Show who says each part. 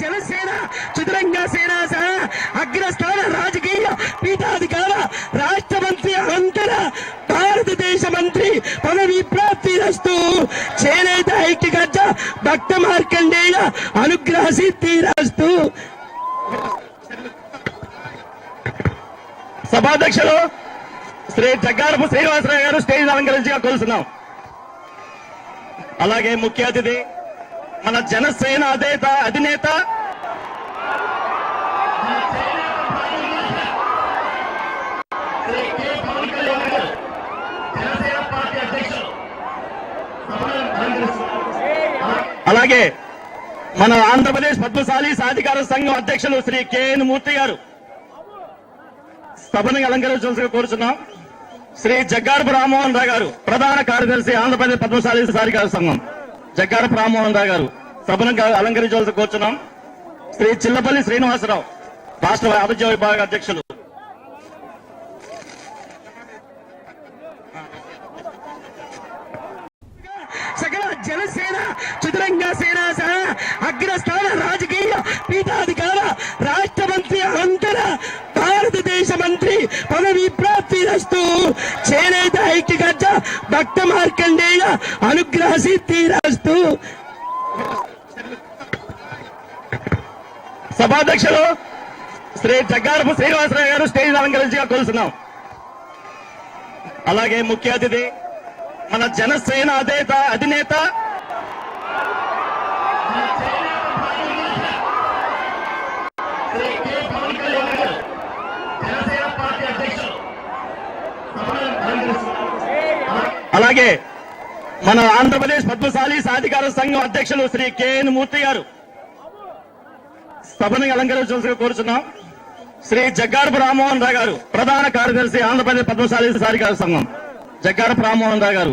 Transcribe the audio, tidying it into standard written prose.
Speaker 1: జనసేన చతురంగ సేన సహ అగ్రస్థాన రాజకీయ పీఠాధికార రాష్ట్ర మంత్రి అనంతర భారతదేశ మంత్రి పదవి ప్రాప్తిరస్తు చేనేత ఐక్యగజ్జ భక్త మార్కండేయ అనుగ్రహ సిద్ధిరస్తు. సభాధ్యక్షులు శ్రీ జగ్గారపు శ్రీనివాసరావు గారు స్టేజ్ అలంకరించగా కోరుతున్నాం. అలాగే ముఖ్య అతిథి మన జనసేన అధినేత అలాగే మన ఆంధ్రప్రదేశ్ పద్మశాలి సాధికార సంఘం అధ్యక్షులు శ్రీ కెఎన్ మూర్తి గారు సభను అలంకరించాల్సిగా కోరుచున్నాం. శ్రీ జగ్గారపు రామ్మోహన్ రావు గారు ప్రధాన కార్యదర్శి ఆంధ్రప్రదేశ్ పద్మశాలి సాధికార సంఘం జగ్గారపు రామ్మోహన్ రావు గారు సభను అలంకరించాల్సి కోరుచున్నాం. శ్రీ చిల్లపల్లి శ్రీనివాసరావు రాష్ట్ర వాణిజ్య విభాగ అధ్యక్షులు. సకల జనసేన చతురంగ సేన సహ అగ్రస్థాన రాజకీయ పీఠాధికార రాష్ట్ర మంత్రి అనంతర భారతదేశ మంత్రి పదవి ప్రాప్తిరస్తు చేనేత ఐక్యగజ్జ భక్త మార్కండేయ అనుగ్రహ సిద్ధిరస్తు. సభాధ్యక్షులు శ్రీ జగ్గారపు శ్రీనివాసరావు గారు స్టేజ్ అలంకరించగా కోరుతున్నాం. అలాగే ముఖ్య అతిథి మన జనసేన అధినేత అలాగే మన ఆంధ్రప్రదేశ్ పద్మశాలి సాధికార సంఘం అధ్యక్షులు శ్రీ కెఎన్ మూర్తి గారు సభను అలంకరించాల్సిగా కోరుచున్నాం. శ్రీ జగ్గారపు రామ్మోహన్ రావు గారు ప్రధాన కార్యదర్శి ఆంధ్రప్రదేశ్ పద్మశాలి సాధికార సంఘం జగ్గారపు రామ్మోహన్ రావు గారు